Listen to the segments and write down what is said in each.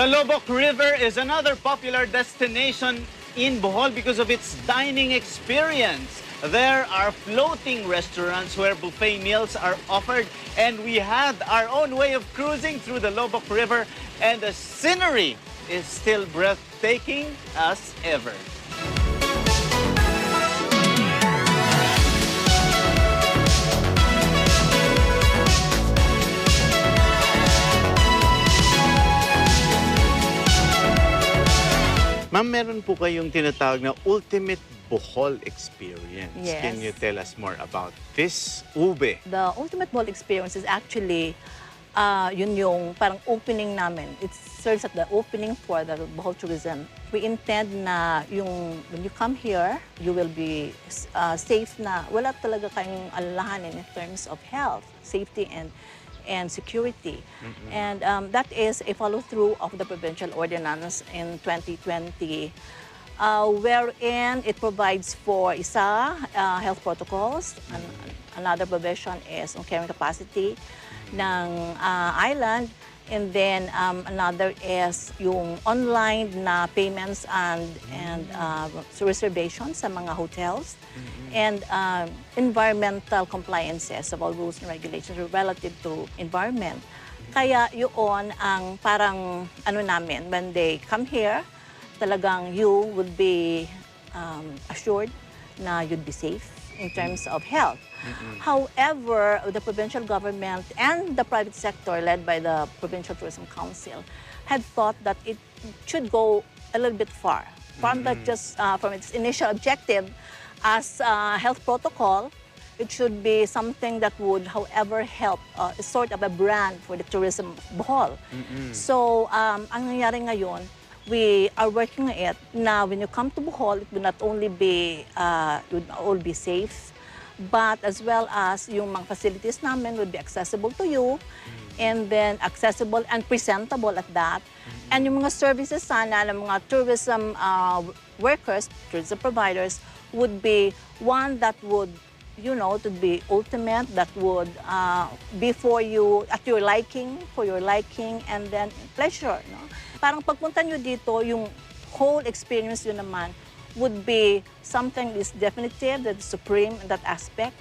Lobok River is another popular destination in Bohol because of its dining experience. There are floating restaurants where buffet meals are offered, and we had our own way of cruising through the Lobok River, and the scenery is still breathtaking as ever. Ma'am, meron po kayong tinatawag na ultimate Bohol experience. Yes. Can you tell us more about this ube? The ultimate Bohol experience is actually yun yung parang opening namin. It serves at the opening for the Bohol tourism. We intend na when you come here, you will be safe na wala talaga kayong alalahanin in terms of health, safety, and security. And that is a follow-through of the provincial ordinance in 2020, wherein it provides for health protocols. Another provision is on carrying capacity ng island. And then another is yung online na payments and reservations sa mga hotels. And environmental compliances of all rules and regulations relative to environment. Kaya yun ang parang namin, when they come here, talagang you would be assured na you'd be safe in terms of health. However, the provincial government and the private sector led by the Provincial Tourism Council had thought that it should go a little bit far from from its initial objective as a health protocol. It should be something that would, however, help sort of a brand for the tourism of Bohol. So, ang nangyari ngayon, we are working on it. Now, when you come to Bohol, it will not only be, safe, but as well as yung mga facilities namin would be accessible to you, and then accessible and presentable at that. And yung mga services sana ng mga tourism workers, tourism providers, would be one that would, to be ultimate, that would be for you, at your liking, for your liking, and then pleasure. No? Parang pagpunta nyo dito, yung whole experience yun naman would be something that is definitive, that is supreme in that aspect.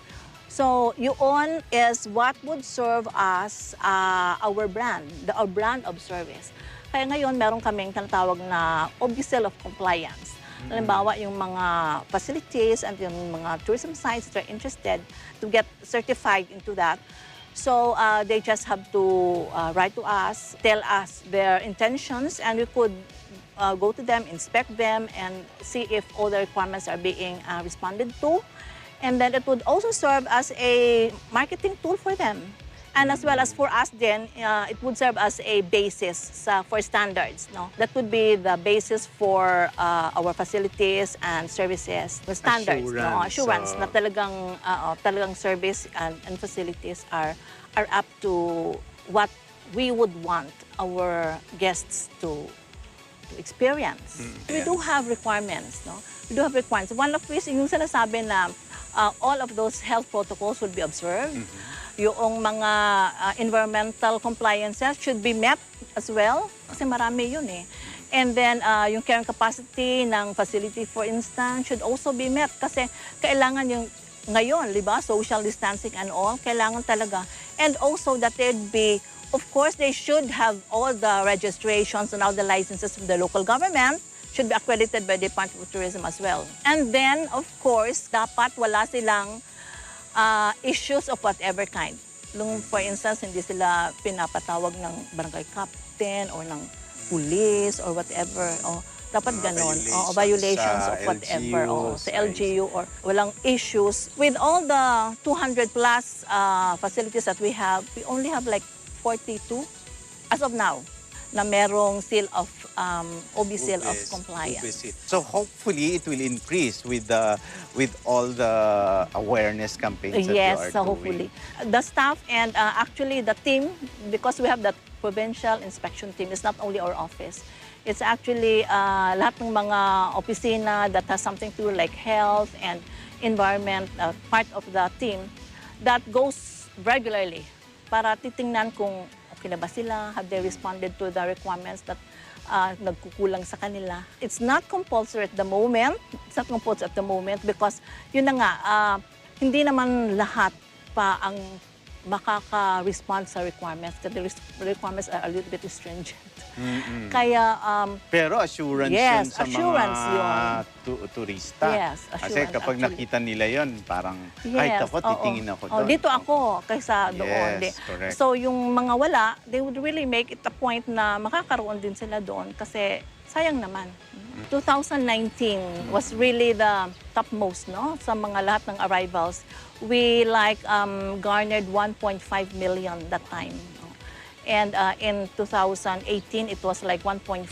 So, yun is what would serve as our brand, our brand of service. Kaya ngayon, meron kaming tinatawag na seal of compliance. Halimbawa, yung mga facilities and yung mga tourism sites that are interested to get certified into that. So, they just have to write to us, tell us their intentions, and we could go to them, inspect them, and see if all the requirements are being responded to. And then it would also serve as a marketing tool for them. And as well as for us then, it would serve as a basis for standards. No? That would be the basis for our facilities and services. The standards, assurance na talagang service and facilities are up to what we would want our guests to experience. We do have requirements. No? We do have requirements. One of which, yung sinasabi na all of those health protocols would be observed. Yung mga environmental compliances should be met as well. Kasi marami yun eh. And then, yung carrying capacity ng facility, for instance, should also be met. Kasi kailangan yung ngayon, di ba, social distancing and all, kailangan talaga. And also that there'd be, of course, they should have all the registrations and all the licenses from the local government, should be accredited by the Department of Tourism as well. And then, of course, dapat wala silang issues of whatever kind. For instance, hindi sila pinapatawag ng barangay captain or ng police or whatever. Dapat ganon. Violations of whatever. Sa LGU or walang issues. With all the 200 plus facilities that we only have like 42 as of now na merong seal of seal of compliance. So hopefully it will increase with all the awareness campaigns that you are doing. Yes, so hopefully. The staff and actually the team, because we have that provincial inspection team, it's not only our office. It's actually lahat ng mga opisina that has something to do like health and environment, part of the team that goes regularly para titingnan kung okay na ba sila, have they responded to the requirements that nagkukulang sa kanila. It's not compulsory at the moment. It's not compulsory at the moment because yun na nga, hindi naman lahat pa ang makaka-respond sa requirements. The requirements are a little bit stringent. Kaya, pero assurance yes, yun sa assurance mga turista. Yes, Kasi assurance, kapag actually. nakita nila yon, parang kahit ako, titingin ako doon. Dito ako kaysa doon. Yes, correct. So yung mga wala, they would really make it a point na makakaroon din sila doon kasi sayang naman. 2019 was really the topmost, no? Sa mga lahat ng arrivals. We garnered 1.5 million that time. No? And in 2018, it was like 1.4.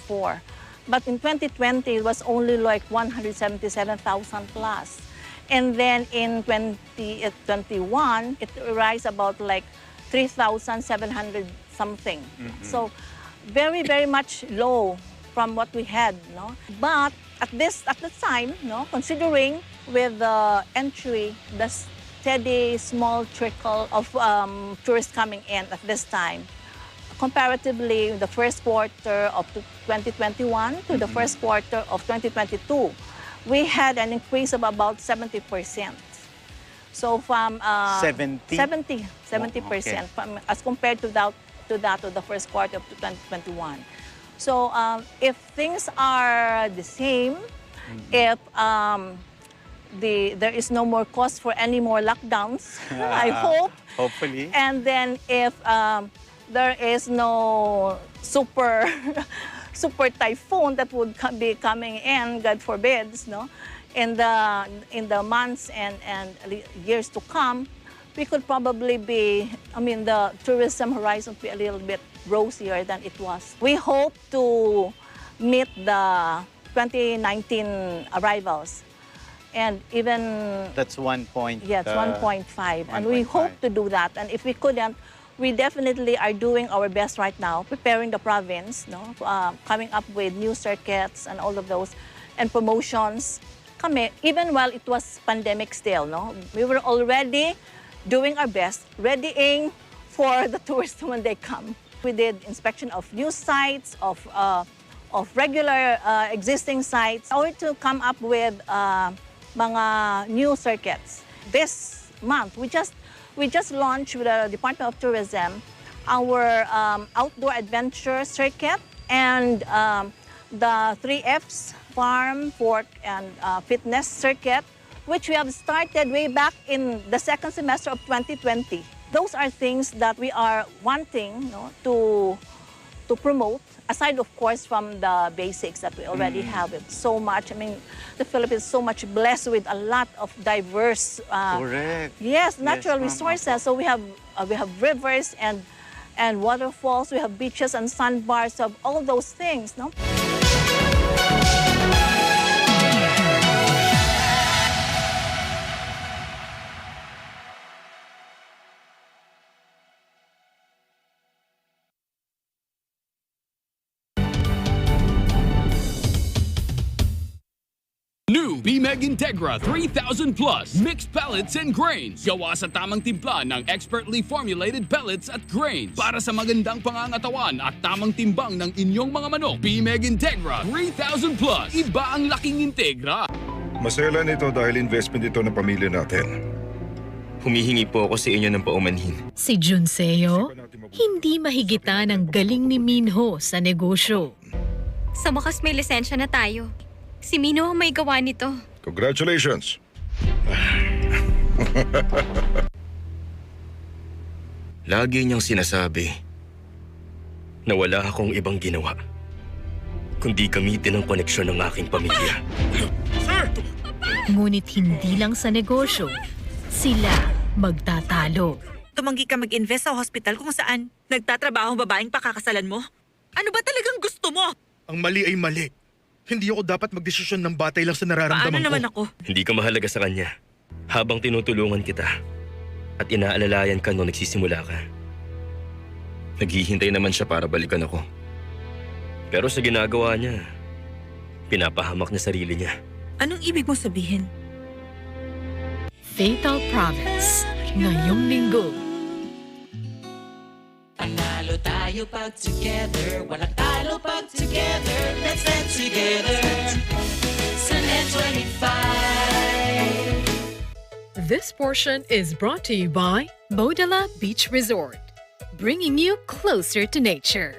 But in 2020, it was only like 177,000 plus. And then in 2021, it rise about like 3,700 something. So very, very much low from what we had, no? But at the time, no, considering with the entry, the steady small trickle of tourists coming in at this time, comparatively the first quarter of 2021 to the first quarter of 2022, we had an increase of about 70%. So from 70%, as compared to the first quarter of 2021. So if things are the same, if there is no more cost for any more lockdowns, I hope. Hopefully. And then if there is no super typhoon that would be coming in, God forbids, no, in the months and years to come, we could probably be, the tourism horizon would be a little bit rosier than it was. We hope to meet the 2019 arrivals. And even... That's 1 point. Yes, 1.5. And we hope to do that. And if we couldn't, we definitely are doing our best right now, preparing the province, no, coming up with new circuits and all of those, and promotions. Kami, even while it was pandemic still, no, we were already doing our best, readying for the tourists when they come. We did inspection of new sites, of regular existing sites, in order to come up with mga new circuits. This month, we just launched with the Department of Tourism our outdoor adventure circuit and the 3Fs, farm, port, and fitness circuit, which we have started way back in the second semester of 2020. Those are things that we are wanting, no, to promote, aside of course from the basics that we already have. It's so much, the Philippines is so much blessed with a lot of diverse Correct. Yes, natural Yes, resources. So we have rivers and waterfalls, we have beaches and sandbars, so all those things, no? New BMEG Integra 3000 Plus Mixed Pellets and Grains. Gawa sa tamang timpla ng expertly formulated pellets at grains para sa magandang pangangatawan at tamang timbang ng inyong mga manok. BMEG Integra 3000 Plus. Iba ang laking Integra. Masela nito dahil investment ito ng pamilya natin. Humihingi po ako sa inyo ng paumanhin. Si Junseo, hindi mahigitan ang galing ni Minho sa negosyo. Sa wakas may lisensya na tayo. Si Mino ang may gawa nito. Congratulations! Lagi niyang sinasabi na wala akong ibang ginawa kundi gamitin ang koneksyon ng aking pamilya. Ngunit hindi lang sa negosyo, sila magtatalo. Tumanggi ka mag-invest sa hospital kung saan nagtatrabaho ang babaeng pakakasalan mo? Ano ba talagang gusto mo? Ang mali ay mali. Hindi ako dapat magdesisyon ng batay lang sa nararamdaman Paano naman ako? Hindi ka mahalaga sa kanya habang tinutulungan kita at inaalalayan ka nung nagsisimula ka. Naghihintay naman siya para balikan ako. Pero sa ginagawa niya, pinapahamak niya sarili niya. Anong ibig mo sabihin? Fatal Promise, ngayong Linggo. Panalo Talo tayo pag together, walang talo pag together. Let's stand together sa Net 25. This portion is brought to you by Bodala Beach Resort, bringing you closer to nature.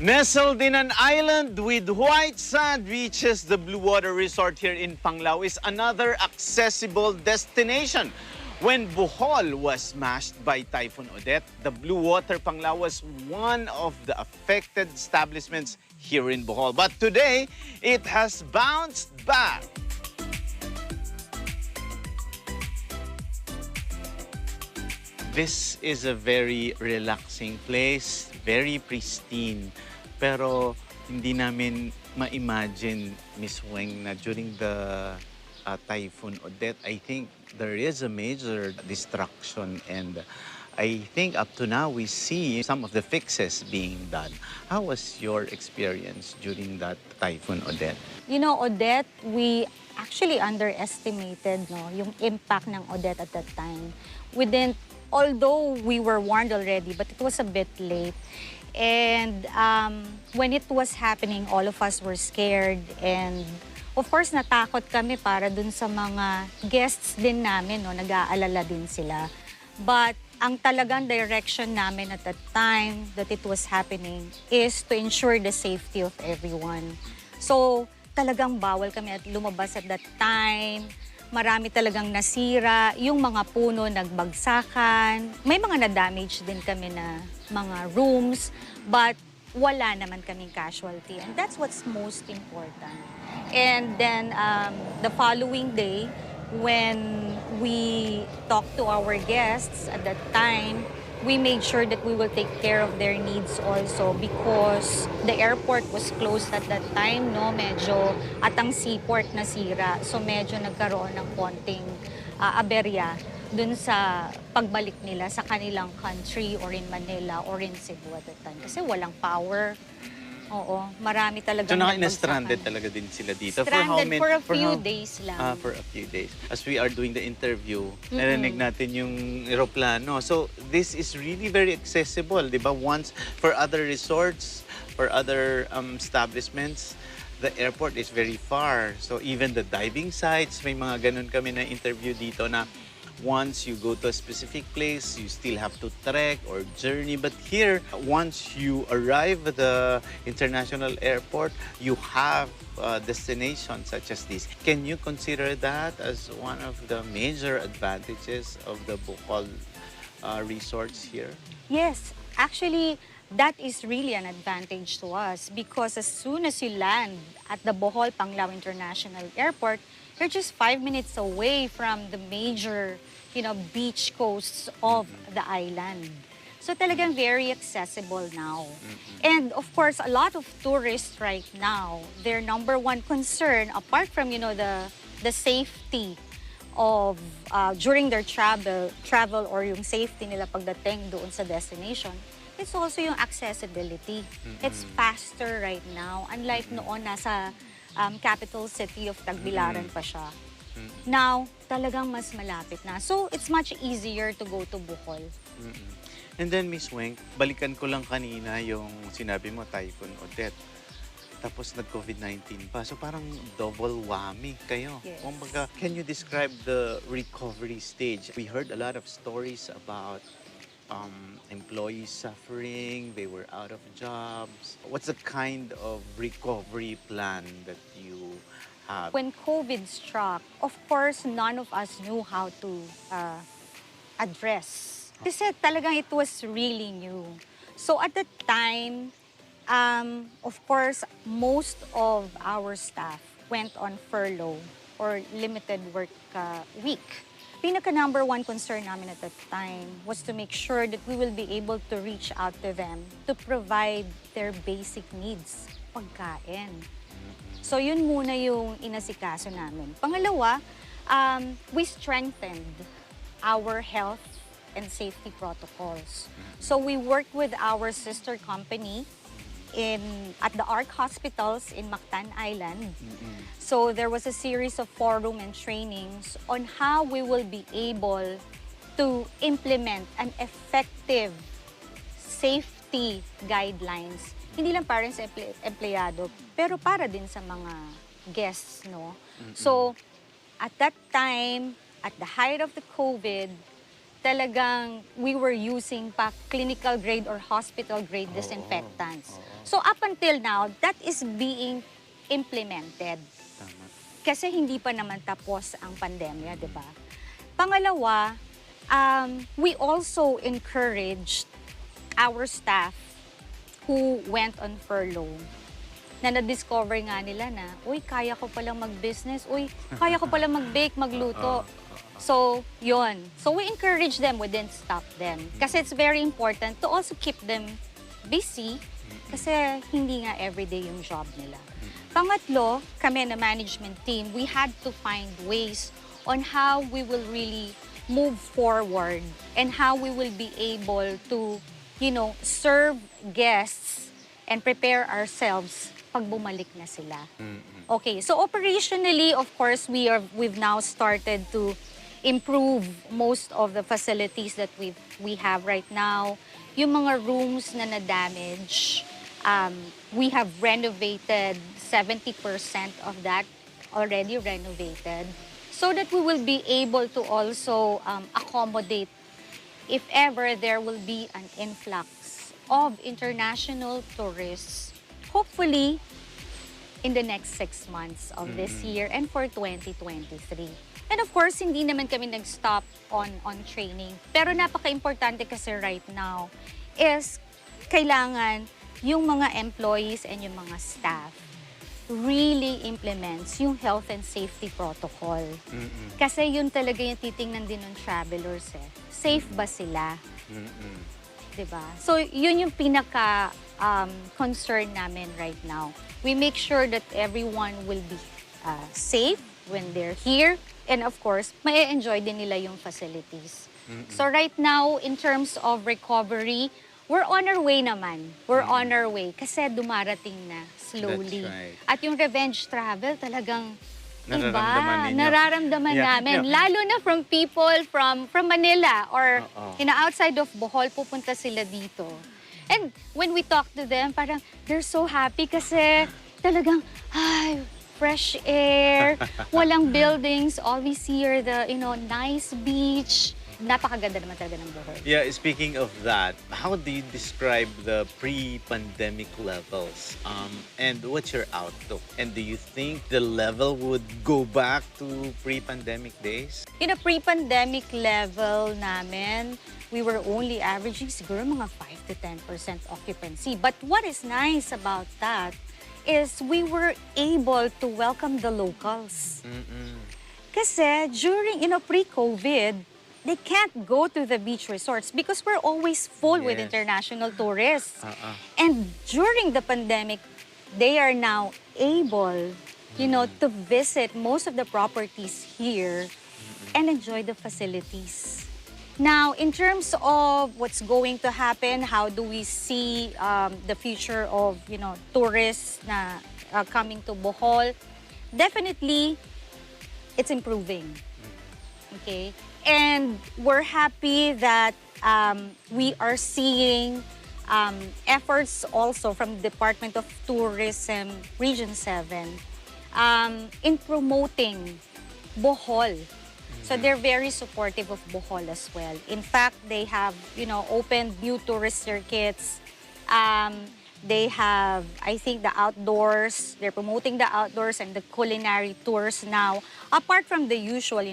Nestled in an island with white sand beaches, the Blue Water Resort here in Panglao is another accessible destination. When Bohol was smashed by Typhoon Odette, the Blue Water Panglao was one of the affected establishments here in Bohol. But today, it has bounced back. This is a very relaxing place, very pristine. Pero hindi namin ma-imagine, Miss Weng, na during the Typhoon Odette, I think there is a major destruction, and I think up to now we see some of the fixes being done. How was your experience during that Typhoon Odette? You know, Odette, we actually underestimated yung impact ng Odette at that time. Although we were warned already, but it was a bit late. And when it was happening, all of us were scared. And of course, natakot kami para dun sa mga guests din namin, nag-aalala din sila. But ang talagang direction namin at that time that it was happening is to ensure the safety of everyone. So talagang bawal kami at lumabas at that time. Marami talagang nasira, yung mga puno nagbagsakan. May mga na-damage din kami na mga rooms, but wala naman kaming casualty. And that's what's most important. And then the following day, when we talked to our guests at that time, we made sure that we will take care of their needs also because the airport was closed at that time, medyo at ang seaport nasira. So medyo nagkaroon ng konting aberya dun sa pagbalik nila sa kanilang country or in Manila or in Cebu at that time. Kasi walang power. Oo, marami talaga. So naka-stranded talaga din sila dito? Stranded for a few days lang. For a few days. As we are doing the interview, narinig natin yung eroplano. So this is really very accessible, di ba? Once for other resorts, for other establishments, the airport is very far. So even the diving sites, may mga ganun kami na interview dito na once you go to a specific place, you still have to trek or journey. But here, once you arrive at the international airport, you have a destination such as this. Can you consider that as one of the major advantages of the Bohol resorts here? Yes, actually, that is really an advantage to us because as soon as you land at the Bohol Panglao International Airport, you're just 5 minutes away from the major, beach coasts of the island. So talagang very accessible now. And of course, a lot of tourists right now, their number one concern, apart from, the safety of during their travel or yung safety nila pagdating doon sa destination, it's also yung accessibility. It's faster right now. Unlike noon, nasa capital city of Tagbilaran pa siya. Now, talagang mas malapit na. So, it's much easier to go to Bohol. And then, Miss Weng, balikan ko lang kanina yung sinabi mo, Typhoon Odette. Tapos nag-COVID-19 pa. So parang double whammy kayo. Yes. Kumbaga, can you describe the recovery stage? We heard a lot of stories about employees suffering, they were out of jobs. What's the kind of recovery plan that you have? When COVID struck, of course, none of us knew how to address. Kasi talagang it was really new. So at that time, of course, most of our staff went on furlough or limited work week. pinaka-number one concern namin at that time was to make sure that we will be able to reach out to them to provide their basic needs, pagkain. So yun muna yung inasikaso namin. Pangalawa, we strengthened our health and safety protocols. So we worked with our sister company at the ARC hospitals in Mactan Island. So there was a series of forum and trainings on how we will be able to implement an effective safety guidelines. Hindi lang para sa empleyado, pero para din sa mga guests, no? So at that time, at the height of the COVID, talagang we were using pa clinical grade or hospital grade disinfectants. So up until now, that is being implemented. Kasi hindi pa naman tapos ang pandemya, di ba? Pangalawa, we also encouraged our staff who went on furlough na na-discover nga nila na, uy, kaya ko palang mag-business, uy, kaya ko palang mag-bake, magluto. So, yun. So, we encourage them, we didn't stop them. Kasi it's very important to also keep them busy kasi hindi nga everyday yung job nila. Pangatlo, kami na management team, we had to find ways on how we will really move forward and how we will be able to, serve guests and prepare ourselves pag bumalik na sila. Okay, so operationally, of course, we've now started to improve most of the facilities that we have right now. Yung mga rooms na na-damage, we have renovated 70% of that, already renovated, so that we will be able to also accommodate if ever there will be an influx of international tourists, hopefully in the next 6 months of this year and for 2023. And of course, hindi naman kami nag-stop on training. Pero napaka-importante kasi right now is kailangan yung mga employees and yung mga staff really implements yung health and safety protocol. Kasi yun talaga yung titingnan din ng travelers eh. Safe ba sila? Diba? So yun yung pinaka-concern namin right now. We make sure that everyone will be safe when they're here. And of course, ma-enjoy din nila yung facilities. So right now, in terms of recovery, we're on our way naman. We're on our way. Kasi dumarating na slowly. That's right. At yung revenge travel talagang Nararamdaman ninyo. Nararamdaman Yeah. namin. Yeah. Lalo na from people from Manila or outside of Bohol, pupunta sila dito. And when we talk to them, parang they're so happy kasi talagang, fresh air, walang buildings, all we see are the, nice beach. Napakaganda naman talaga ng Bohol. Yeah, speaking of that, how do you describe the pre-pandemic levels? And what's your outlook? And do you think the level would go back to pre-pandemic days? In a pre-pandemic level namin, we were only averaging siguro mga 5 to 10% occupancy. But what is nice about that is we were able to welcome the locals. Kasi during, pre-COVID, they can't go to the beach resorts because we're always full with international tourists. And during the pandemic, they are now able, to visit most of the properties here and enjoy the facilities. Now, in terms of what's going to happen, how do we see the future of, tourists na coming to Bohol? Definitely, it's improving. Okay? And we're happy that we are seeing efforts also from the Department of Tourism, Region 7, in promoting Bohol. So they're very supportive of Bohol as well. In fact, they have, opened new tourist circuits. They have, I think, the outdoors. They're promoting the outdoors and the culinary tours now, apart from the usual,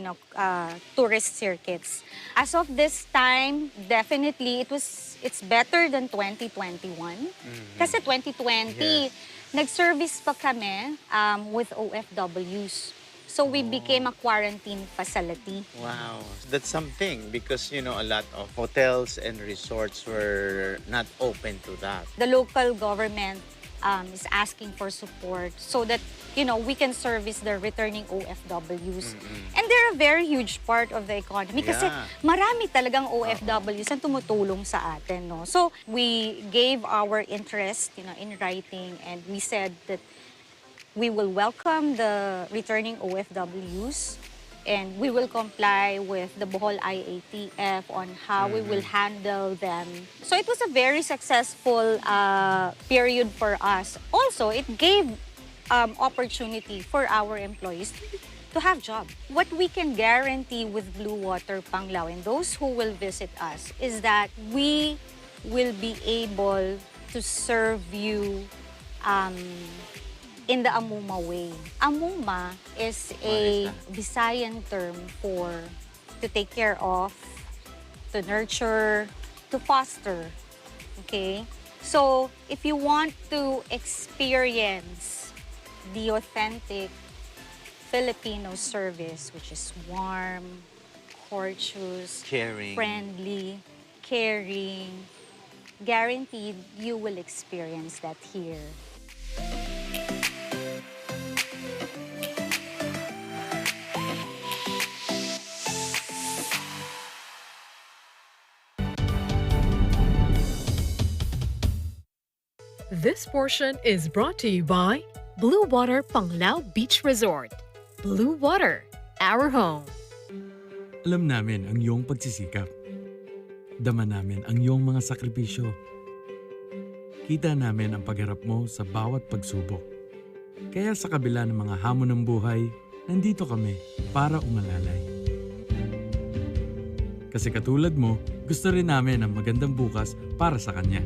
tourist circuits. As of this time, definitely, it's better than 2021. Kasi 2020, nag-service pa kami with OFWs. So we became a quarantine facility. Wow, that's something because, you know, a lot of hotels and resorts were not open to that. The local government is asking for support so that, you know, we can service the returning OFWs. And they're a very huge part of the economy kasi marami talagang OFWs na tumutulong sa atin, no? So we gave our interest, you know, in writing, and we said that we will welcome the returning OFWs and we will comply with the Bohol IATF on how we will handle them. So it was a very successful period for us. Also, it gave opportunity for our employees to have jobs. What we can guarantee with Blue Water Panglao and those who will visit us is that we will be able to serve you in the Amuma way. Amuma is a Visayan term for to take care of, to nurture, to foster. Okay? So, if you want to experience the authentic Filipino service, which is warm, courteous, Caring. friendly, caring, guaranteed you will experience that here. This portion is brought to you by Blue Water Panglao Beach Resort. Blue Water, our home. Alam namin ang iyong pagsisikap. Dama namin ang iyong mga sakripisyo. Kita namin ang pagharap mo sa bawat pagsubok. Kaya sa kabila ng mga hamon ng buhay, nandito kami para umalalay. Kasi katulad mo, gusto rin namin ang magandang bukas para sa kanya.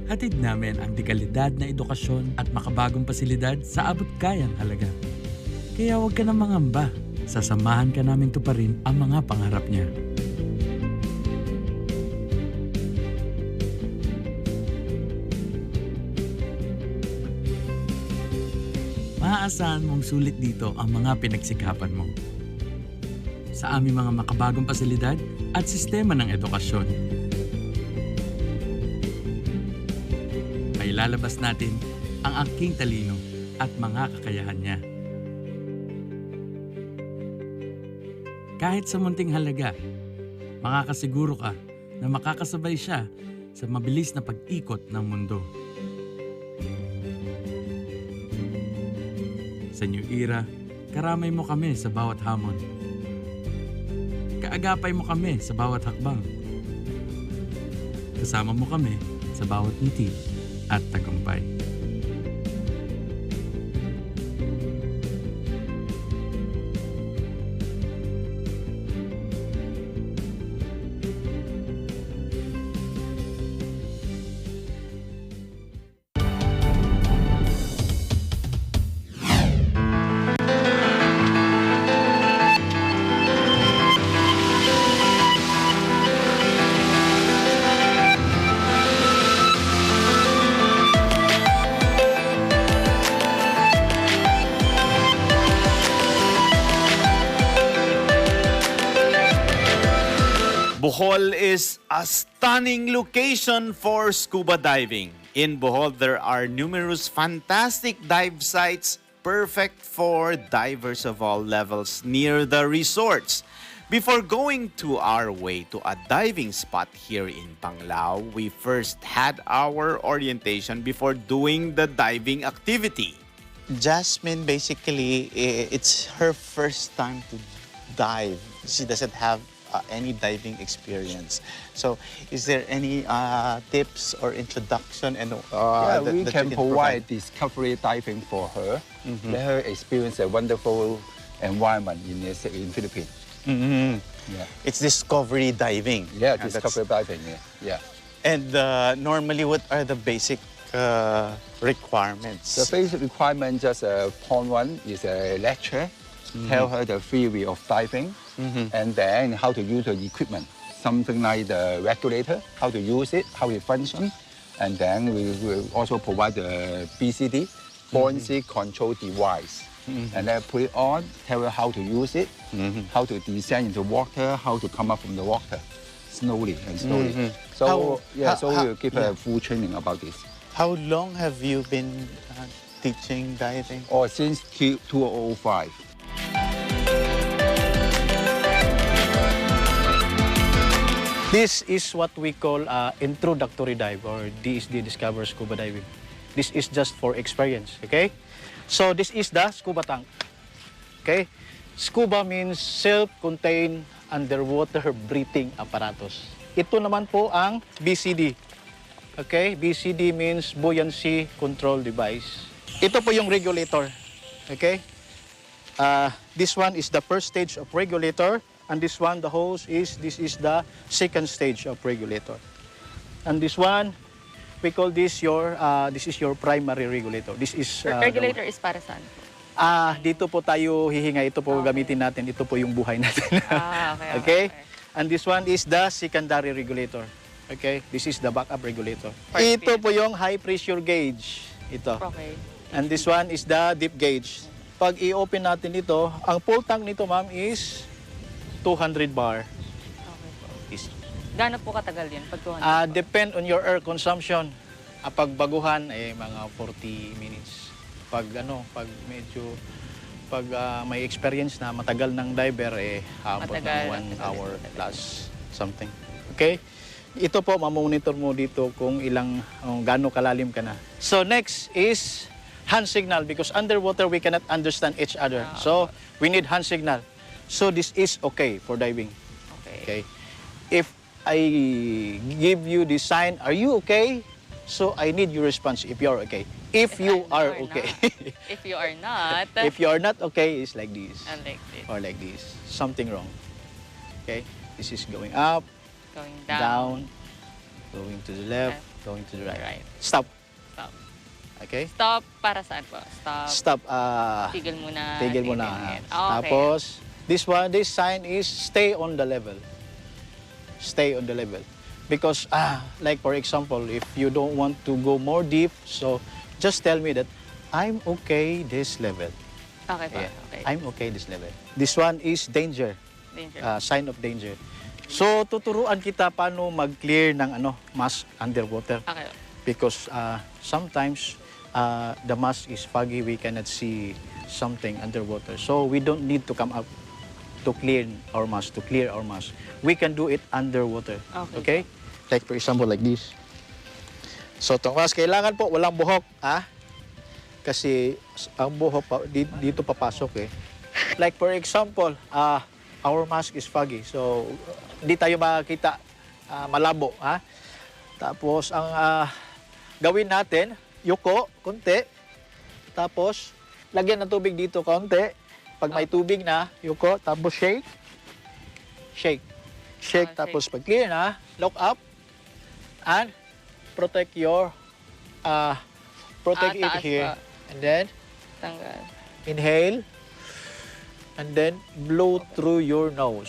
Hatid namin ang dekalidad na edukasyon at makabagong pasilidad sa abot kayang halaga. Kaya huwag ka na mangamba. Sasamahan ka namin tuparin ang mga pangarap niya. Maaasahan mong sulit dito ang mga pinagsikapan mo. Sa aming mga makabagong pasilidad at sistema ng edukasyon. Ilalabas natin ang aking talino at mga kakayahan niya. Kahit sa munting halaga, makakasiguro ka na makakasabay siya sa mabilis na pag-ikot ng mundo. Sa New Era, karamay mo kami sa bawat hamon. Kaagapay mo kami sa bawat hakbang. Kasama mo kami sa bawat ngiti at tagumpay. Bohol is a stunning location for scuba diving. In Bohol, there are numerous fantastic dive sites perfect for divers of all levels near the resorts. Before going to our way to a diving spot here in Panglao, we first had our orientation before doing the diving activity. Jasmine, basically, it's her first time to dive. She doesn't have any diving experience. So, is there any tips or introduction? And we can provide discovery diving for her. Let her experience a wonderful environment in Philippines. Yeah. It's discovery diving. Yeah, discovery diving. Yeah. And normally, what are the basic requirements? The basic requirement, just point one, is a lecture. Tell her the theory of diving. And then how to use the equipment, something like the regulator, how to use it, how it functions. And then we will also provide the BCD, buoyancy control device. and then put it on, tell you how to use it, how to descend into water, how to come up from the water, slowly and slowly. So we'll give a full training about this. How long have you been teaching diving? Or since 2005. This is what we call introductory dive or DSD Discover Scuba Diving. This is just for experience, okay? So this is the scuba tank, okay? Scuba means self-contained underwater breathing apparatus. Ito naman po ang BCD, okay? BCD means buoyancy control device. Ito po yung regulator, okay? This one is the first stage of regulator. And this one, the hose this is the second stage of regulator. And this one, we call this this is your primary regulator. This is regulator is para saan? Dito po tayo hihinga. Ito po gamitin natin. Ito po yung buhay natin. Okay? And this one is the secondary regulator. Okay? This is the backup regulator. Ito po yung high pressure gauge. Ito. Okay. And this one is the deep gauge. Pag i-open natin ito, ang full tank nito, ma'am, is 200 bar. Okay po. Gaano po katagal yun pag 200 bar? Depend on your air consumption. Pag baguhan, mga 40 minutes. Pag may experience na matagal ng diver, habot ng 1 hour plus something. Okay? Ito po, mamonitor mo dito kung gaano kalalim ka na. So next is hand signal because underwater we cannot understand each other. So we need hand signal. So this is okay for diving. Okay. If I give you the sign, are you okay? So I need your response if you are okay. If you are okay. If you are not. If you are not okay, it's like this. And like this. Or like this. Something wrong. Okay. This is going up. Going down. Going to the left. Going to the right. Stop. Stop. Okay. Stop para saan po? Stop. Tigil muna. Tigil muna. Okay. Tapos, this sign is stay on the level. Stay on the level. Because, like for example, if you don't want to go more deep, so just tell me that I'm okay this level. Okay po. Okay. I'm okay this level. This one is danger. Danger. Sign of danger. So, tuturuan kita paano mag-clear ng mask underwater. Okay. Because sometimes the mask is foggy, we cannot see something underwater. So we don't need to come up to clear our mask, We can do it underwater. Okay? Like for example, like this. So itong mask, kailangan po walang buhok. Kasi ang buhok dito papasok . Like for example, our mask is foggy. So hindi tayo makakita malabo. Tapos ang gawin natin, yuko, konti. Tapos, lagyan ng tubig dito, konti. Pag may tubig na, yuko. Tapos, shake. Shake. Shake. Tapos, pag clear na, look up. And protect your, protect it here. And then, tanggal. Inhale. And then, blow through your nose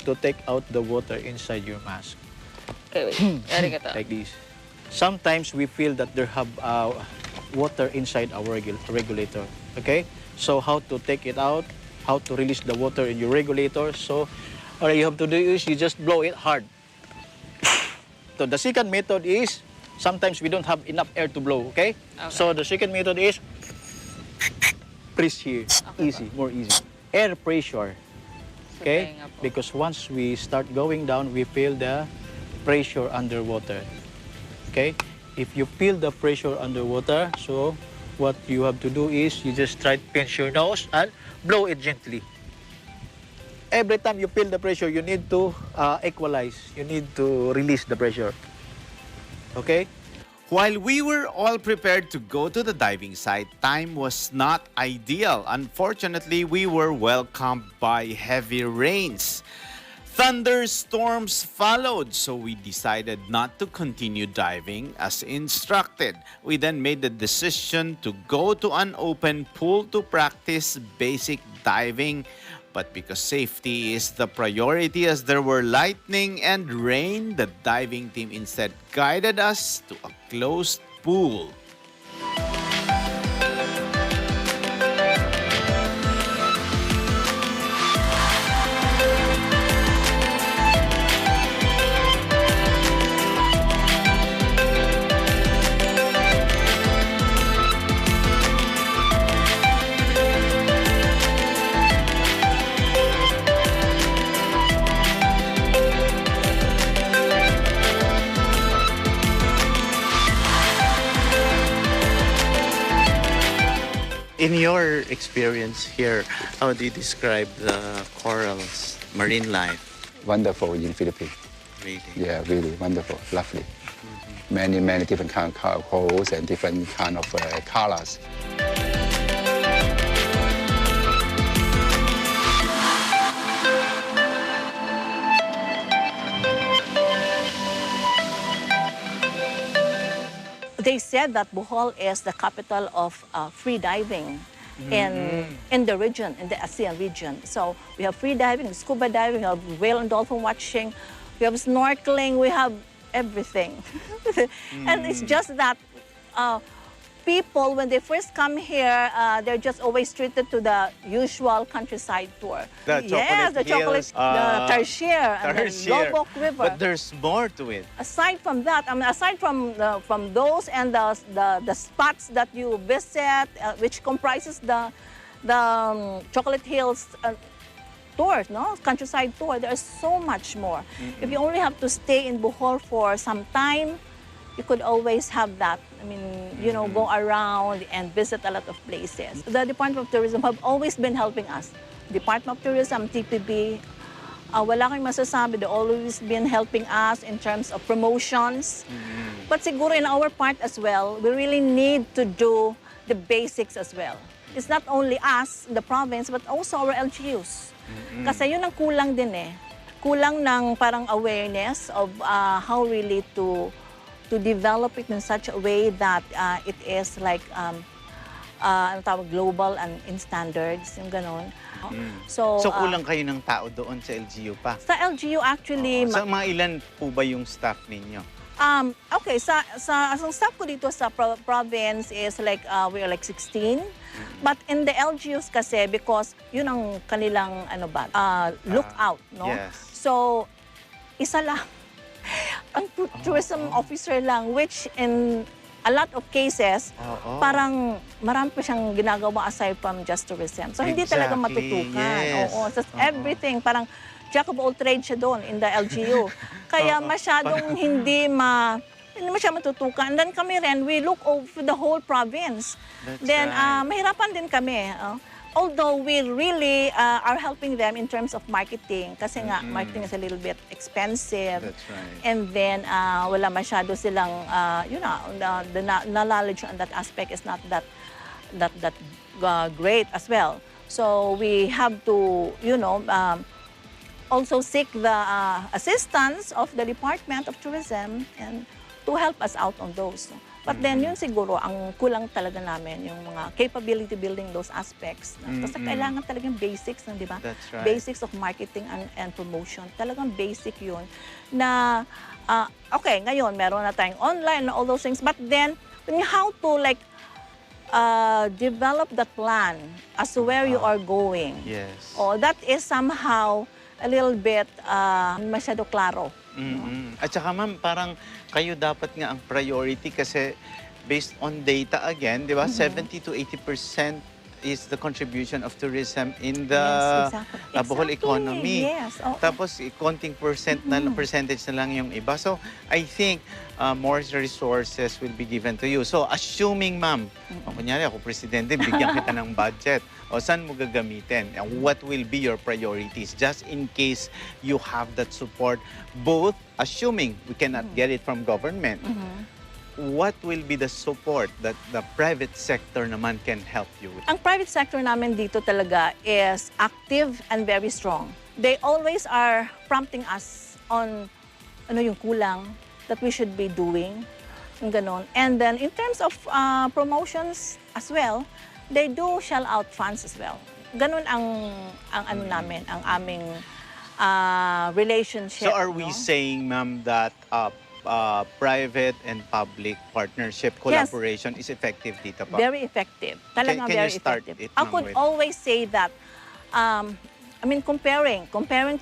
to take out the water inside your mask. Okay, wait. Like this. Sometimes we feel that there have water inside our regulator. Okay? So how to take it out, how to release the water in your regulator. So all you have to do is you just blow it hard. So the second method is sometimes we don't have enough air to blow. Okay? So the second method is press here. Easy, more easy. Air pressure. Okay? Because once we start going down, we feel the pressure underwater. Okay? If you feel the pressure underwater, so what you have to do is you just try to pinch your nose and blow it gently. Every time you feel the pressure, you need to equalize. You need to release the pressure. Okay? While we were all prepared to go to the diving site, time was not ideal. Unfortunately, we were welcomed by heavy rains. Thunderstorms followed, so we decided not to continue diving as instructed. We then made the decision to go to an open pool to practice basic diving. But because safety is the priority as there were lightning and rain, the diving team instead guided us to a closed pool. In your experience here, how do you describe the corals, marine life? Wonderful in Philippines. Really? Yeah, really wonderful, lovely. Many different kind of corals and different kind of colors. They said that Bohol is the capital of free diving in the region, in the ASEAN region. So we have free diving, scuba diving, we have whale and dolphin watching, we have snorkeling, we have everything. And it's just that people, when they first come here, they're just always treated to the usual countryside tour. The yes, the chocolate, the Tarsier, and the Lobok River. But there's more to it. Aside from that, I mean, aside from those and the spots that you visit, which comprises the Chocolate Hills tours, no, countryside tour, there's so much more. If you only have to stay in Bohol for some time, you could always have that. I mean, you know, go around and visit a lot of places. The Department of Tourism have always been helping us. Department of Tourism, TPB, wala kang masasabi. They've always been helping us in terms of promotions. But siguro in our part as well, we really need to do the basics as well. It's not only us, the province, but also our LGUs. Kasi yun ang kulang din eh. Kulang ng parang awareness of how really to develop it in such a way that it is like ano tawag, global and in standards, yung ganon. So kulang kayo ng tao doon sa LGU pa? Sa LGU actually... Sa mga ilan po ba yung staff ninyo? Okay, ang staff ko dito sa province is like, we are like 16. But in the LGUs kasi, because yun ang kanilang lookout, no? Yes. So, isa lang. Ang tourism officer lang, which in a lot of cases, parang marami pa siyang ginagawa aside from just tourism. So, hindi talaga matutukan. Yes. Oo. So, everything, parang jack of all trades siya doon in the LGU. Kaya masyadong hindi siya matutukan. And then kami rin, we look over the whole province. Then, mahirapan din kami. Although we really are helping them in terms of marketing. Kasi nga, marketing is a little bit expensive. That's right. And then, wala masyado silang, the knowledge on that aspect is not that great as well. So, we have to, also seek the assistance of the Department of Tourism and to help us out on those. But then yun siguro, ang kulang talaga namin, yung mga capability building those aspects. Kasi kailangan talagang basics, di ba? That's right. Basics of marketing and promotion. Talagang basic yun. Na, okay, ngayon, meron na tayong online and all those things. But then, how to like, develop the plan as to where you are going. Yes. That is somehow a little bit masyado klaro. At saka ma'am, parang kayo dapat nga ang priority kasi based on data again, di ba? 70 to 80% is the contribution of tourism in the Bohol economy. Yes. Tapos, konting percentage na lang yung iba. So, I think more resources will be given to you. So, assuming, ma'am, kunyari ako presidente, bigyan kita ng budget. O saan mo gagamitin? And what will be your priorities? Just in case you have that support, both assuming we cannot get it from government, what will be the support that the private sector naman can help you with? Ang private sector namin dito talaga is active and very strong. They always are prompting us on ano yung kulang that we should be doing, yung ganon. And then in terms of promotions as well, they do shell out funds as well. Ganon ang ano namin, ang aming relationship. So are we saying, ma'am, that private and public partnership collaboration is effective dito pa? Very effective. Talagang Can very you start effective. it, I ma'am, could with- always say that, I mean, comparing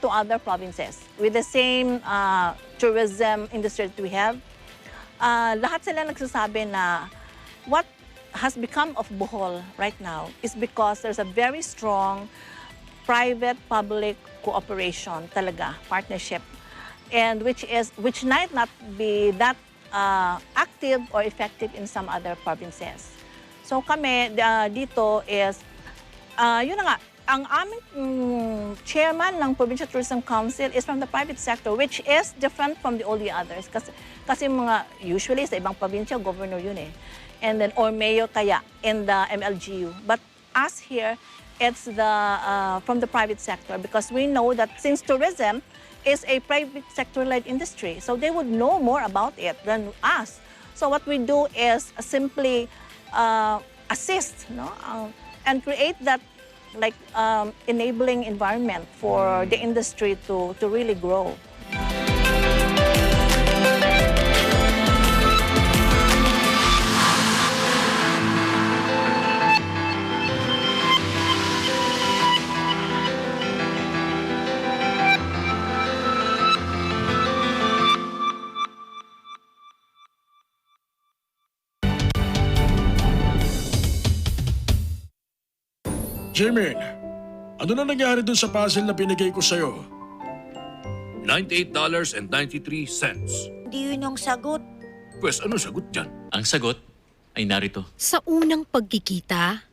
to other provinces with the same tourism industry that we have, lahat sila nagsasabi na what has become of Bohol right now is because there's a very strong private-public cooperation talaga, partnership, and which might not be that active or effective in some other provinces. So kami dito is, yun na nga, ang aming chairman ng Provincial Tourism Council is from the private sector, which is different from all the others. Kasi mga, usually sa ibang probinsya, governor yun eh. And then, or mayor kaya in the MLGU. But us here, it's from the private sector because we know that since tourism is a private sector-led industry, so they would know more about it than us. So what we do is simply assist, no? And create that enabling environment for the industry to really grow. Jimin, ano na nangyari dun sa puzzle na binigay ko sa'yo? $98.93. Hindi yun yung sagot. Pwes, ano sagot dyan? Ang sagot ay narito. Sa unang pagkikita,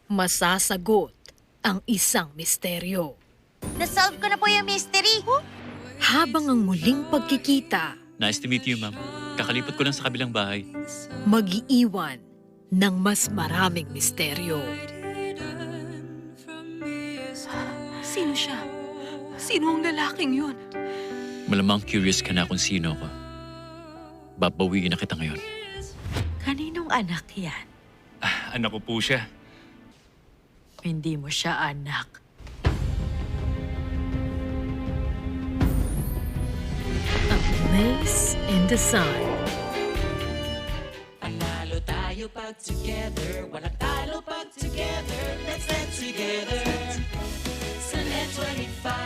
masasagot ang isang misteryo. Nasolve ko na po yung mystery. Habang ang muling pagkikita, Nice to meet you, ma'am. Kakalipot ko lang sa kabilang bahay. mag-iiwan ng mas maraming misteryo. Sino siya? Sino ang lalaking yun? Malamang curious ka na kung sino ko. Babawiin na kita ngayon. Kaninong anak yan? Anak ko po siya. Hindi mo siya anak. A Place in the Sun. Panalo tayo pag together. Walang talo pag together. Let's dance together. Sa Net 25.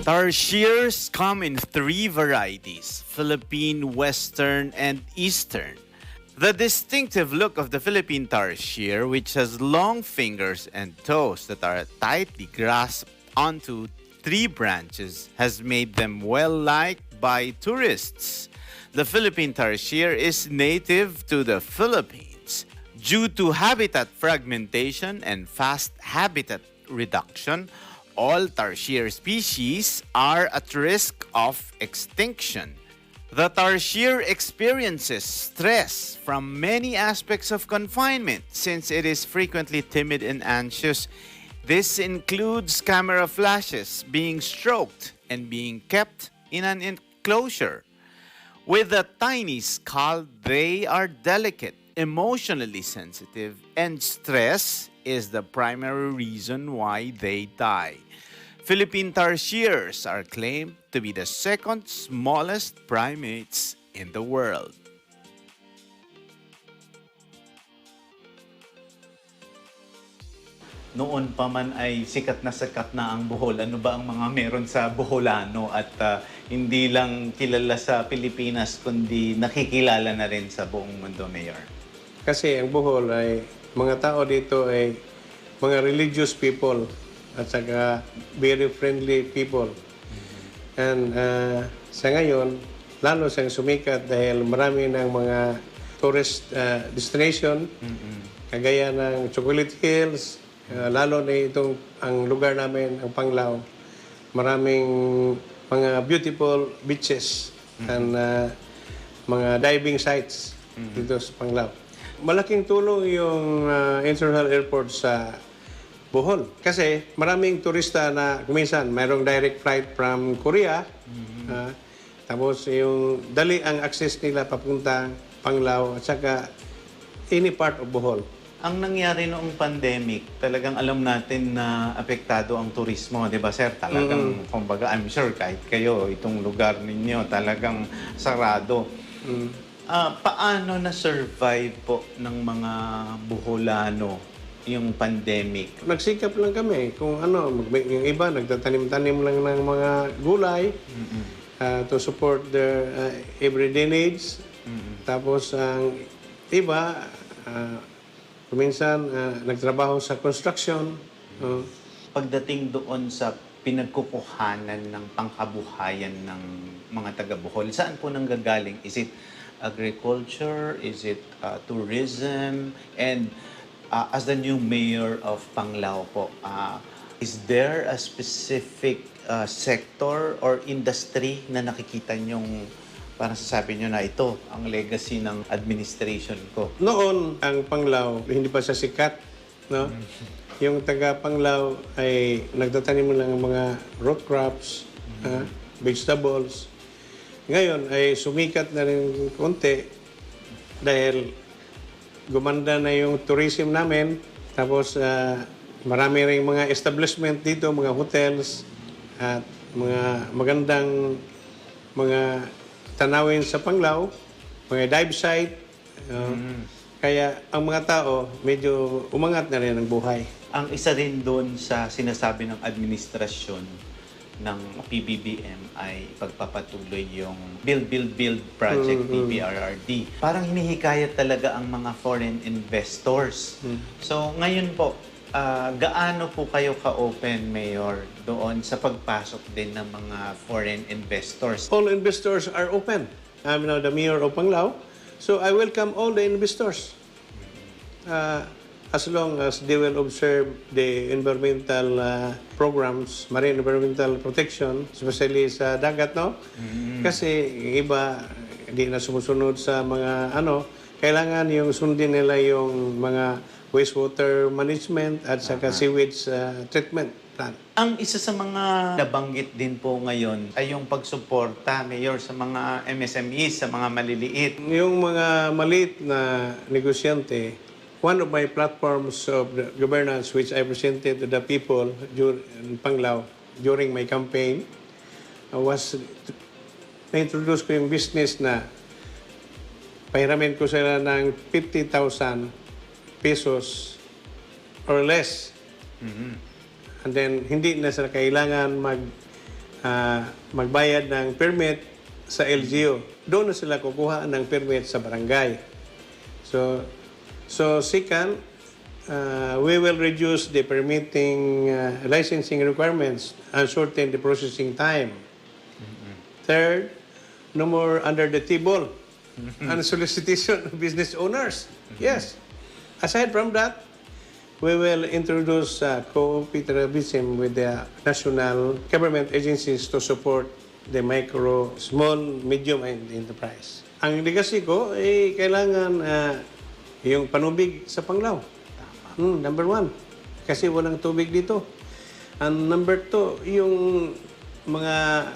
Tarsiers come in 3 varieties: Philippine, Western, and Eastern. The distinctive look of the Philippine tarsier, which has long fingers and toes that are tightly grasped onto 3 branches, has made them well-liked by tourists. The Philippine tarsier is native to the Philippines. Due to habitat fragmentation and fast habitat reduction, all tarsier species are at risk of extinction. The tarsier experiences stress from many aspects of confinement since it is frequently timid and anxious. This includes camera flashes, being stroked, and being kept in an enclosure. With a tiny skull, they are delicate, emotionally sensitive, and stress is the primary reason why they die. Philippine tarsiers are claimed to be the second smallest primates in the world. Noon pa man ay sikat na ang Bohol. Ano ba ang mga meron sa Boholano at hindi lang kilala sa Pilipinas kundi nakikilala na rin sa buong mundo, Mayor? Kasi ang Bohol ay mga tao dito ay mga religious people at saka very friendly people. And sa ngayon, lalo siyang sumikat dahil marami ng mga tourist destination, kagaya ng Chocolate Hills, lalo na itong ang lugar namin, ang Panglao, maraming mga beautiful beaches and mga diving sites dito sa Panglao. Malaking tulong yung International Airport sa Bohol. Kasi maraming turista na kuminsan, mayroong direct flight from Korea. Tapos yung dali ang access nila papunta Panglao at saka any part of Bohol. Ang nangyari noong pandemic, talagang alam natin na apektado ang turismo, di ba sir? Talagang, kumbaga, I'm sure kahit kayo, itong lugar ninyo talagang sarado. Paano na-survive po ng mga Boholano yung pandemic? Nagsikap lang kami. Kung ano, yung iba, nagtatanim-tanim lang ng mga gulay to support their everyday needs. Tapos ang iba, kuminsan nagtrabaho sa construction. Pagdating doon sa pinagkukuhanan ng pangkabuhayan ng mga taga Bohol, saan po nanggagaling? Is it agriculture? Is it tourism? And as the new mayor of Panglao po, is there a specific sector or industry na nakikita nyong parang sasabi nyo na ito ang legacy ng administration ko? Noon, ang Panglao, hindi pa siya sikat. No? Yung taga Panglao ay nagtatanim lang ng mga root crops, vegetables. Ngayon ay sumikat na rin konti dahil gumanda na yung tourism namin. Tapos marami rin mga establishment dito, mga hotels at mga magandang mga tanawin sa Panglao, mga dive site. Kaya ang mga tao medyo umangat na rin ang buhay. Ang isa rin doon sa sinasabi ng administrasyon ng PBBM ay pagpapatuloy yung Build Project BRRD. Parang hinihikayat talaga ang mga foreign investors. So ngayon po, gaano po kayo ka-open, Mayor, doon sa pagpasok din ng mga foreign investors? All investors are open. I'm now the mayor of Panglao, so I welcome all the investors. As long as they will observe the environmental programs, marine environmental protection, especially sa dagat, no? Kasi yung iba, hindi na sumusunod sa mga kailangan yung sundin nila yung mga wastewater management at saka sewage treatment plan. Ang isa sa mga nabanggit din po ngayon ay yung pagsuporta, Mayor, sa mga MSMEs, sa mga maliliit. Yung mga maliit na negosyante, one of my platforms of the governance which I presented to the people in Panglao during my campaign was na-introduce ko yung business na pahiramin ko sila ng 50,000 pesos or less. And then, hindi na sila kailangan magbayad ng permit sa LGU. Doon na sila kukuha ng permit sa barangay. So second, we will reduce the permitting licensing requirements and shorten the processing time. Third, no more under the table and solicitation of business owners. Yes. Aside from that, we will introduce cooperativism with the national government agencies to support the micro, small, medium enterprise. Ang legacy ko ay kailangan yung panubig sa Panglao. Number 1, kasi walang tubig dito. And number 2, yung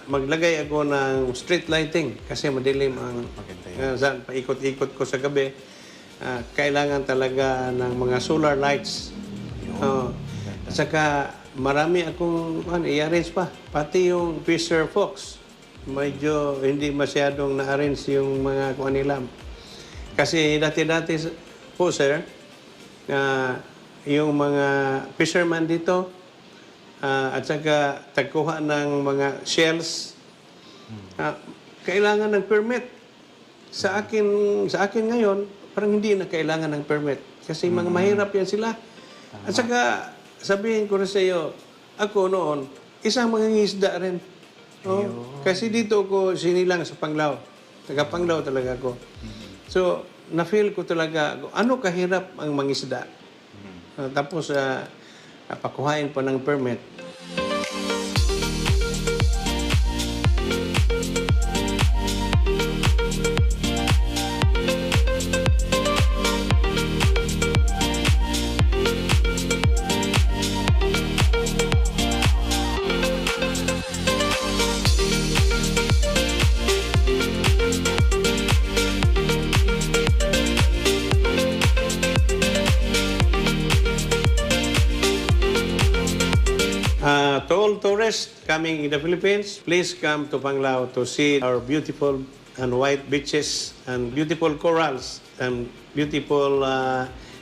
maglagay ako ng street lighting kasi madilim ang paikot-ikot ko sa gabi. Kailangan talaga ng mga solar lights. At saka marami akong i-arrange pa. Pati yung Fisher Fox, medyo hindi masyadong na-arrange yung mga nila. Kasi dati-dati po, sir, yung mga fisherman dito, at saka tagkuha ng mga shells, kailangan ng permit. Sa akin ngayon, parang hindi na kailangan ng permit. Kasi mga mahirap yan sila. At saka, sabihin ko na sa iyo, ako noon, isang mangingisda rin. Kasi dito ko sinilang sa Panglao. Taga Panglao talaga ako. So, na-feel ko talaga, ano kahirap ang mangisda. Tapos, pakuhain pa ng permit. To all tourists coming in the Philippines, please come to Panglao to see our beautiful and white beaches and beautiful corals and beautiful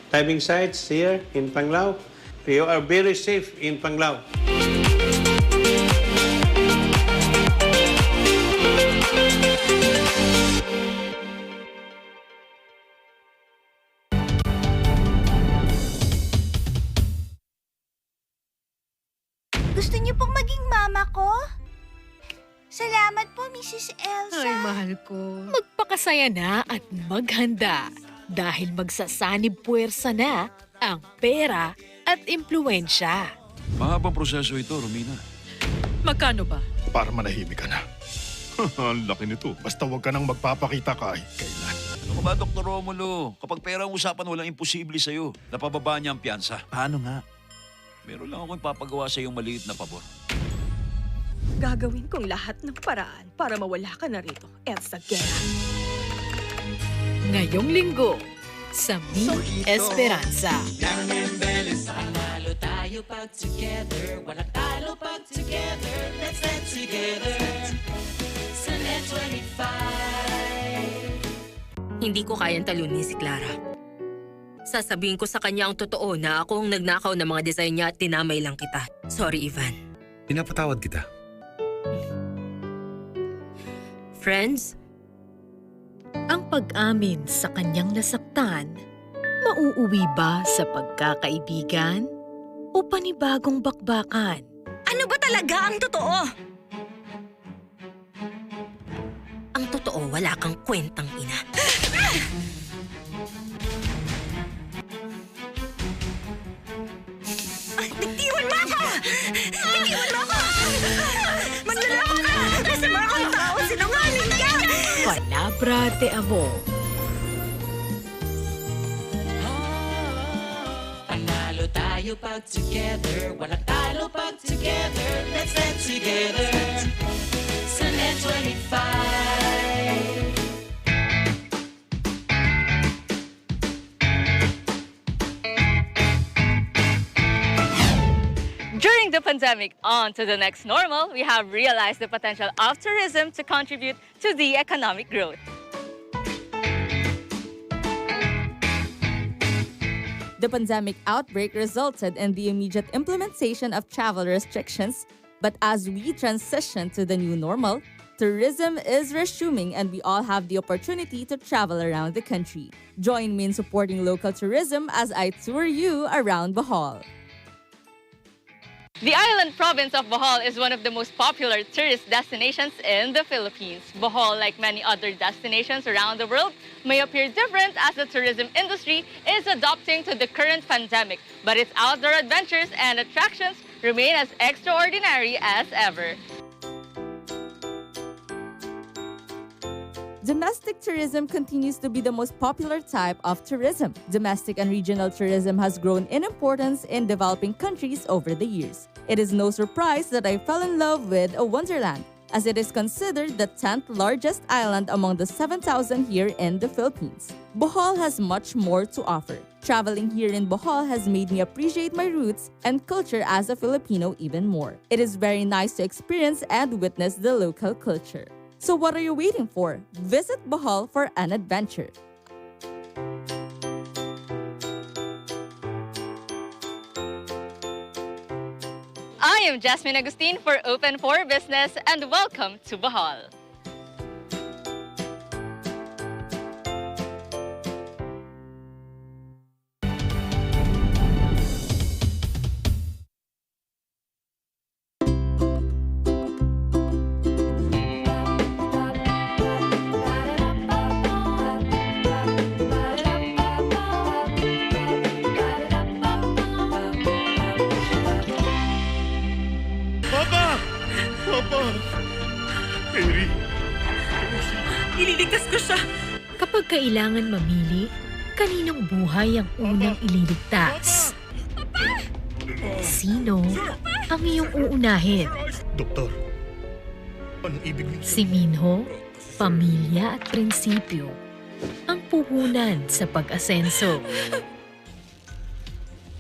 diving sites here in Panglao. You are very safe in Panglao. Gusto niyo pong maging mama ko? Salamat po, Mrs. Elsa. Ay, mahal ko. Magpakasaya na at maghanda dahil magsasanib puwersa na ang pera at impluensya. Mahabang proseso ito, Romina. Magkano ba? Para manahimik ka na. Ang laki nito. Basta huwag ka nang magpapakita kahit kailan. Ano ka ba, Dr. Romulo? Kapag pera ang usapan, walang imposible sa'yo. Napababa niya ang piyansa. Paano nga? Meron lang akong ipapagawa sa iyong maliit na pabor. Gagawin kong lahat ng paraan para mawala ka na rito, Elsa Guerra. Ngayong linggo, sa Mi Esperanza. Panalo tayo pag together, walang talo pag together. Let's dance together. Sa Net 25. Hindi ko kayang talunin si Clara. Sasabihin ko sa kanya ang totoo na ako ang nagnakaw ng mga design niya at tinamay lang kita. Sorry, Ivan. Pinapatawad kita. Friends? Ang pag-amin sa kanyang nasaktan, mauuwi ba sa pagkakaibigan o panibagong bakbakan? Ano ba talaga ang totoo? Ang totoo, wala kang kwentang ina. Nagtiwan mo ako! Nagtiwan mo ako! Manlalako ka! Nasa mga kang tao, sinungaling ka! Palabra de Amor. Panalo tayo pag together, walang talo pag together. Let's dance together. Sa Net 25. During the pandemic, on to the next normal, we have realized the potential of tourism to contribute to the economic growth. The pandemic outbreak resulted in the immediate implementation of travel restrictions, but as we transition to the new normal, tourism is resuming and we all have the opportunity to travel around the country. Join me in supporting local tourism as I tour you around Bohol. The island province of Bohol is one of the most popular tourist destinations in the Philippines. Bohol, like many other destinations around the world, may appear different as the tourism industry is adapting to the current pandemic, but its outdoor adventures and attractions remain as extraordinary as ever. Domestic tourism continues to be the most popular type of tourism. Domestic and regional tourism has grown in importance in developing countries over the years. It is no surprise that I fell in love with a wonderland, as it is considered the 10th largest island among the 7,000 here in the Philippines. Bohol has much more to offer. Traveling here in Bohol has made me appreciate my roots and culture as a Filipino even more. It is very nice to experience and witness the local culture. So what are you waiting for? Visit Bohol for an adventure. I am Jasmine Agustin for Open for Business and welcome to Bohol. Ililigtas ko siya! Kapag kailangan mamili, kaninong buhay ang unang ililigtas? Sino ang iyong uunahin? Doktor, anong ibig niyo? Si Minho, pamilya at prinsipyo, ang puhunan sa pag-asenso.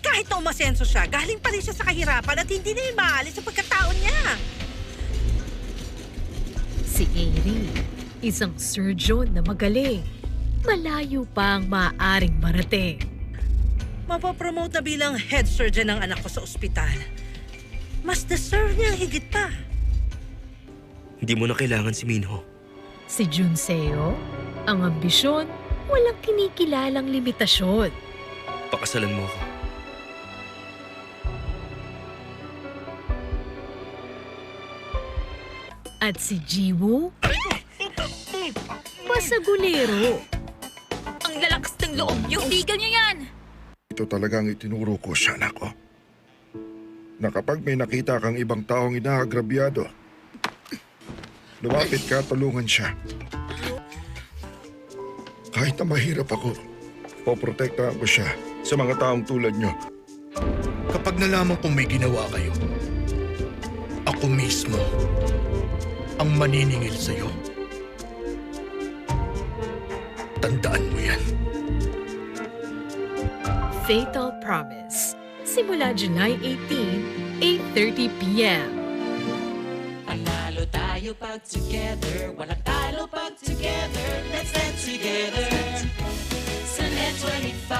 Kahit na umasenso siya, galing pa rin siya sa kahirapan at hindi na maalis sa pagkatao niya. Si Airy, isang surgeon na magaling. Malayo pa ang maaaring marating. Mapopromote na bilang head surgeon ng anak ko sa ospital. Mas deserve niya ang higit pa. Hindi mo na kailangan si Minho. Si Junseo, ang ambisyon, walang kinikilalang limitasyon. Pakasalan mo ako. At si Jiwoo, masagulero. Ang lalakas ng loob niyo! Tigil niyo yan! Ito talagang itinuro ko sa anak ko. Na kapag may nakita kang ibang taong inaagrabyado, lumapit ka, tulungan siya. Kahit na mahirap ako, poprotektahan ko siya sa mga taong tulad nyo. Kapag nalaman kong may ginawa kayo, ako mismo ang maniningil sa'yo. Tandaan mo yan. Fatal Promise. Simula July 18, 8:30 p.m. Panalo tayo pag together, walang talo pag together. Let's stand together sa Net 25.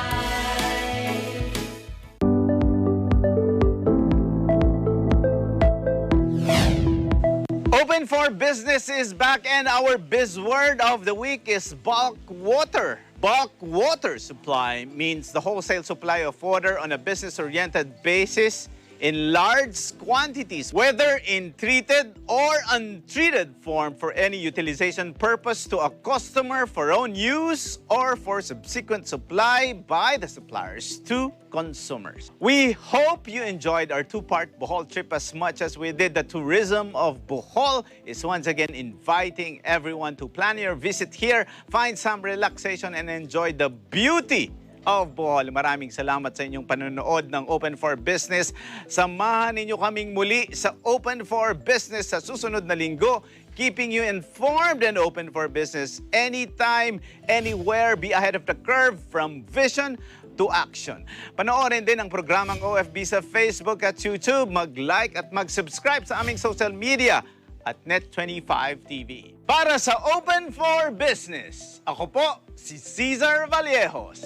Open for Business is back and our buzzword of the week is bulk water. Bulk water supply means the wholesale supply of water on a business-oriented basis in large quantities, whether in treated or untreated form for any utilization purpose to a customer for own use or for subsequent supply by the suppliers to consumers. We hope you enjoyed our two-part Bohol trip as much as we did. The tourism of Bohol is once again inviting everyone to plan your visit here, find some relaxation and enjoy the beauty of Bohol. Maraming salamat sa inyong panonood ng Open for Business. Samahan ninyo kaming muli sa Open for Business sa susunod na linggo, keeping you informed and open for business anytime, anywhere. Be ahead of the curve from vision to action. Panoorin din ang programang OFB sa Facebook at YouTube. Mag-like at mag-subscribe sa aming social media at Net25 TV. Para sa Open for Business, ako po si Cesar Vallejos.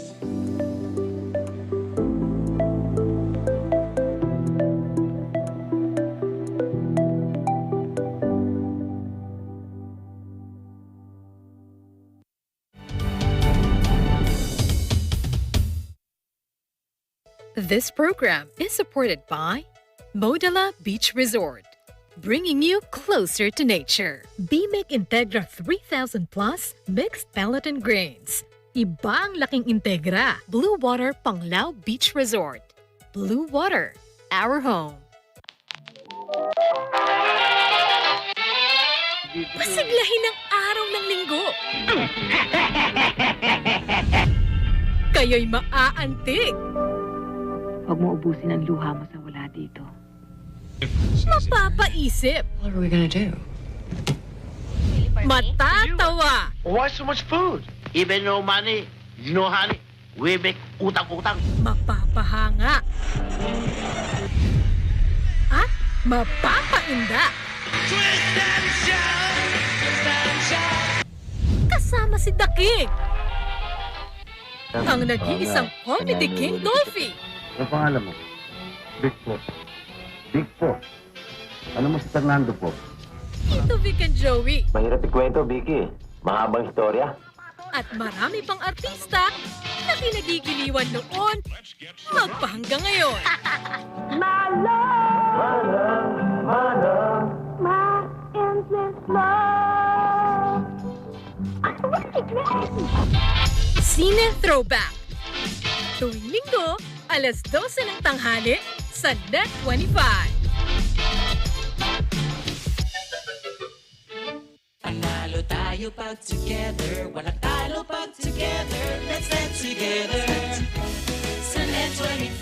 This program is supported by Modala Beach Resort, bringing you closer to nature. Bimec Integra 3000 Plus Mixed Pellet and Grains. Iba ang laking Integra. Blue Water Panglao Beach Resort. Blue Water, our home. Masiglahin ang araw ng Linggo. Kayo'y maaantig. Huwag mo ubusin ang luha mo sa wala dito. Mapapaisip. What are we gonna do? Matatawa. Why so much food? Even no money, no honey, we make utang-utang. Mapapahanga. At mapapainda. Twist and shout, twist and shout. Kasama si Daking. Ang nag-iisang Comedy King Dolphy. Ano pangalan mo? Big po. Big po. Ano mo si Fernando po? Tito Vic and Joey. Mahirap ikwento, Vicky. Mahabang istorya. At marami pang artista na kinagigiliwan noon magpahanggang ngayon. My love, my endless love. Cine Throwback. Tuwing Linggo, alas 12 ng tanghali sa Net 25. Panalo tayo pag together, walang talo pag together. Let's stand together sa Net 25.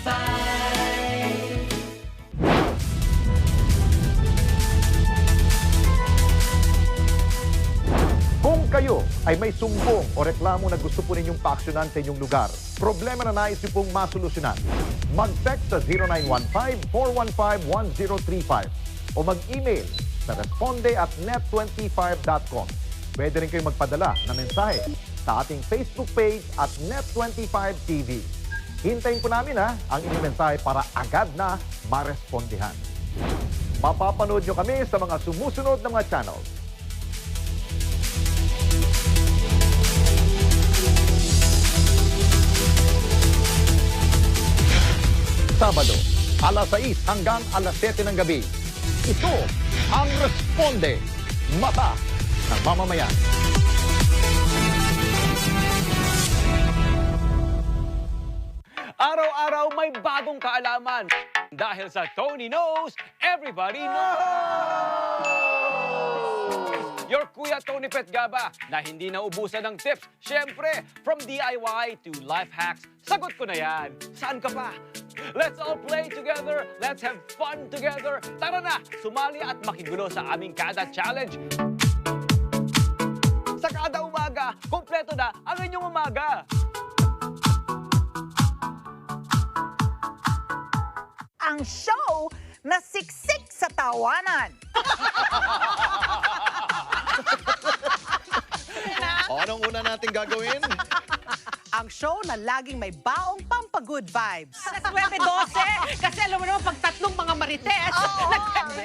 Kung kayo ay may sumbong o reklamo na gusto po ninyong paaksyonan sa inyong lugar, problema na nais niyo pong masolusyonan, mag-text sa 0915-415-1035 o mag-email sa responde@net25.com. Pwede rin kayong magpadala ng mensahe sa ating Facebook page at Net25TV. Hintayin po namin ang inyong mensahe para agad na marespondihan. Mapapanood nyo kami sa mga sumusunod na mga channels. Sabado, alas 6 hanggang alas 7 ng gabi. Ito ang Responde. Mata ng Mamamayan. Araw-araw may bagong kaalaman. Dahil sa Tony Knows, Everybody Knows! Your Kuya Tony Petgaba na hindi naubusan ng tips. Siyempre, from DIY to life hacks, sagot ko na yan. Saan ka pa? Let's all play together. Let's have fun together. Tara na, sumali at makigulo sa aming Kada Challenge. Sa kada umaga, kompleto na ang inyong umaga. Ang show na siksik sa tawanan. Anong una natin gagawin? Ang show na laging may baong pampagood vibes. Alas 9:12. Kasi alam mo naman, pag tatlong mga marites.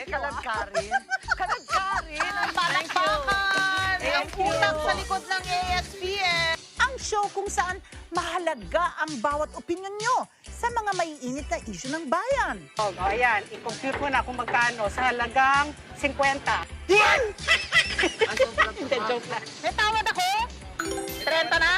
Kalagkarin. Kalagkarin. Ang palakpakan. Ang utak sa likod ng ASPN. Ang show kung saan mahalaga ang bawat opinion nyo sa mga maiinit na issue ng bayan. Ayan, i-compute mo na kung magkano sa halagang 50. Yan! Hindi, joke lang. May tawad ako? 30 na?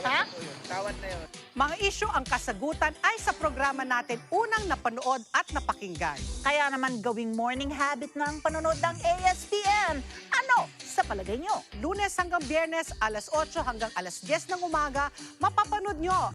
Ha? Tawad na yun. Mga issue ang kasagutan ay sa programa natin unang napanood at napakinggan. Kaya naman gawing morning habit ng panonood ng ASPN. Ano sa palagay nyo? Lunes hanggang Biyernes, alas 8 hanggang alas 10 ng umaga, mapapanood nyo